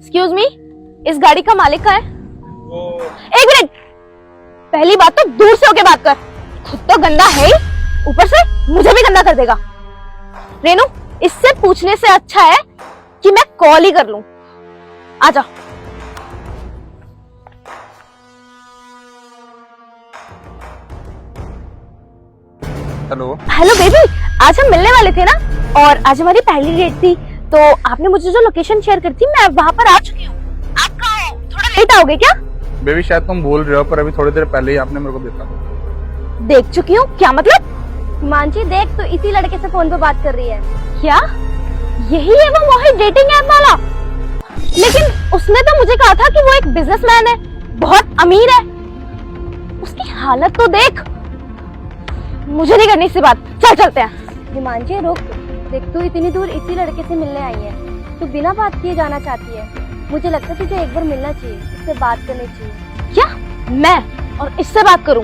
Excuse me, इस गाड़ी का मालिक कहाँ है? एक मिनट, पहली बात तो दूर से होके बात कर। खुद तो गंदा है ही, ऊपर से मुझे भी गंदा कर देगा। रेनू, इससे पूछने से अच्छा है कि मैं कॉल ही कर लूं। आजा। हेलो हेलो बेबी, आज हम मिलने वाले थे ना, और आज हमारी पहली डेट थी, तो आपने मुझे जो लोकेशन शेयर करी थी मैं वहां पर आ चुकी हूँ। आप कहाँ हो? थोड़ा लेट आओगे क्या? बेबी, शायद तुम भूल रहे हो, पर अभी थोड़ी देर पहले ही आपने मेरे को देखा। देख चुकी हूँ? क्या मतलब? हिमांशी देख, तो इसी लड़के से फोन पे बात कर रही है। क्या यही है वो मोहित डेटिंग ऐप वाला? लेकिन उसने तो मुझे कहा था कि वो एक बिजनेसमैन है, बहुत अमीर है। उसकी हालत तो देख। मुझे नहीं करनी इससे बात, चल चलते हैं। हिमांशी रुक, देख तू इतनी दूर इसी लड़के से मिलने आई है, तू बिना बात किए जाना चाहती है। मुझे लगता है तुझे एक बार मिलना चाहिए, इससे बात करनी चाहिए। क्या मैं और इससे बात करूं?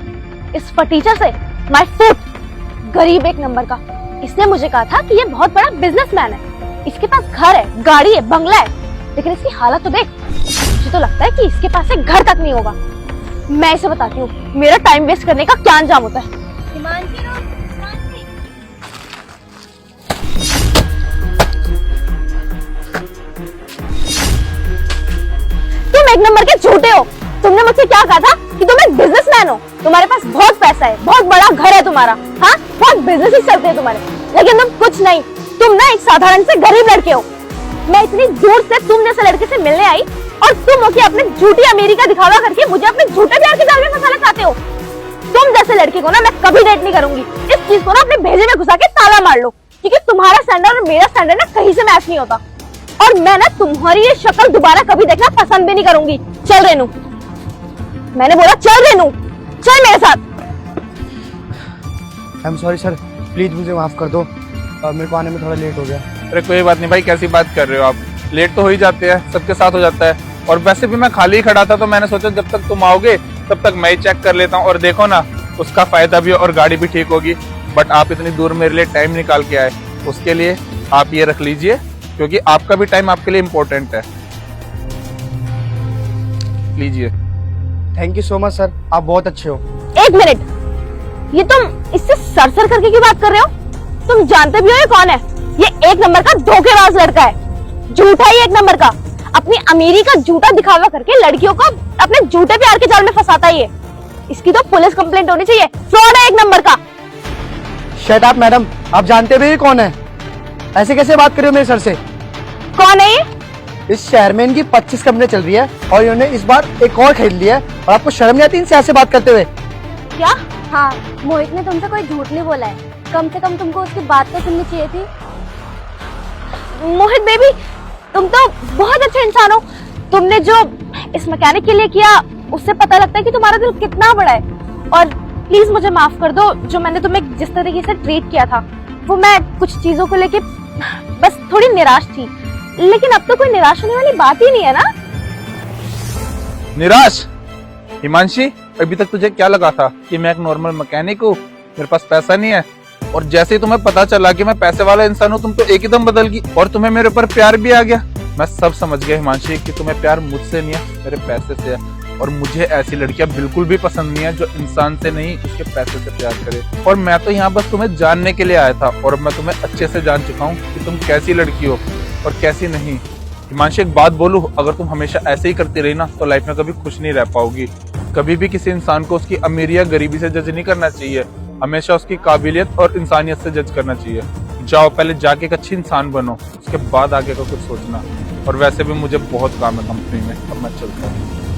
इस फटीचर से? माय फुट, गरीब एक नंबर का। इसने मुझे कहा था कि ये बहुत बड़ा बिजनेसमैन है, इसके पास घर है, गाड़ी है, बंगला है, लेकिन इसकी हालत तो देख। मुझे तो लगता है कि इसके पास एक घर तक नहीं होगा। मैं इसे बताती हूँ मेरा टाइम वेस्ट करने का क्या अंजाम होता है। हिमांशी रुक, हिमांशी। तुम एक नंबर के झूठे हो। तुमने मुझसे क्या कहा था कि तुम एक बिजनेसमैन हो, तुम्हारे पास बहुत पैसा है, बहुत बड़ा घर है तुम्हारा, हाँ, बहुत बिजनेस ही चलते हैं तुम्हारे, लेकिन तुम कुछ नहीं। तुम ना एक साधारण से गरीब लड़के हो। मैं इतनी दूर से तुम जैसे लड़के से मिलने आई, और तुम होके अपने झूठी अमीरी का दिखावा करके मुझे अपने झूठे प्यार के जाल में फंसाना चाहते हो। तुम जैसे लड़के को ना मैं कभी डेट नहीं करूंगी। इस चीज को ना अपने भेजे में घुसा के ताला मार लो, क्योंकि तुम्हारा स्टैंडर्ड और मेरा स्टैंडर्ड ना कहीं से मैच नहीं होता, और मैं ना तुम्हारी ये शक्ल दोबारा कभी देखना पसंद भी नहीं करूंगी। चल रेनू, मैंने बोला चल रेनू, चल मेरे साथ। I am sorry sir, please मुझे माफ कर दो, मेरे को आने में थोड़ा लेट हो गया। अरे कोई बात नहीं भाई, कैसी बात कर रहे हो आप? लेट तो हो ही जाते हैं, सबके साथ हो जाता है। और वैसे भी मैं खाली ही खड़ा था, तो मैंने सोचा जब तक तुम आओगे तब तक मैं ही चेक कर लेता हूँ। और देखो ना, उसका फायदा भी और गाड़ी भी ठीक होगी। बट आप इतनी दूर मेरे लिए टाइम निकाल के आए, उसके लिए आप ये रख लीजिए, क्योंकि आपका भी टाइम आपके लिए इम्पोर्टेंट है। लीजिए। Thank you so much sir, आप बहुत अच्छे हो। एक मिनट, ये तुम इससे सर सर करके क्यों बात कर रहे हो? तुम जानते भी हो ये कौन है? ये एक नंबर का धोखेबाज लड़का है, झूठा ही एक नंबर का। अपनी अमीरी का झूठा दिखावा करके लड़कियों को अपने झूठे प्यार के जाल में फंसाता ही है। इसकी तो पुलिस कंप्लेंट होनी चाहिए, फ्रॉड है एक नंबर का। शट अप मैडम, आप जानते भी ये कौन है? ऐसे कैसे बात कर रहे हो मेरे सर से? कौन है ये? इस शहर में इनकी 25 कंपनी चल रही है, और इन्होंने इस बार एक और खरीद लिया है, और आपको शर्म नहीं आती इनसे ऐसे बात करते हुए? क्या? हाँ, मोहित ने तुमसे कोई झूठ नहीं बोला है, कम से कम तुमको उसकी बात तो सुननी चाहिए थी। मोहित बेबी, तुम तो बहुत अच्छे इंसान हो। तुमने जो इस मैकेनिक के लिए किया, उससे पता लगता है कि तुम्हारा दिल कितना बड़ा है। और प्लीज मुझे माफ कर दो, जो मैंने तुम्हें जिस तरीके से ट्रीट किया था, वो मैं कुछ चीजों को लेके बस थोड़ी निराश थी। लेकिन अब तो कोई निराश होने वाली बात ही नहीं है ना। निराश? हिमांशी, अभी तक तुझे क्या लगा था कि मैं एक नॉर्मल मैकेनिक हूँ, मेरे पास पैसा नहीं है? और जैसे ही तुम्हें पता चला कि मैं पैसे वाला इंसान हूँ, तुम तो एक एकदम बदल गई, और तुम्हें मेरे ऊपर प्यार भी आ गया। मैं सब समझ गया हिमांशी कि तुम्हें प्यार मुझसे नहीं है, मेरे पैसे से है। और मुझे ऐसी लड़कियां बिल्कुल भी पसंद नहीं है जो इंसान से नहीं, उसके पैसे से प्यार करे। और मैं तो यहाँ बस तुम्हें जानने के लिए आया था, और मैं तुम्हें अच्छे से जान चुका हूँ कि तुम कैसी लड़की हो और कैसी नहीं। हिमांशी, एक बात बोलूं, अगर तुम हमेशा ऐसे ही करती रही ना, तो लाइफ में कभी खुश नहीं रह पाओगी। कभी भी किसी इंसान को उसकी अमीरी या गरीबी से जज नहीं करना चाहिए, हमेशा उसकी काबिलियत और इंसानियत से जज करना चाहिए। जाओ, पहले जाके एक अच्छी इंसान बनो, उसके बाद आगे का कुछ सोचना। और वैसे भी मुझे बहुत काम है कंपनी में, अब मैं चलता हूँ।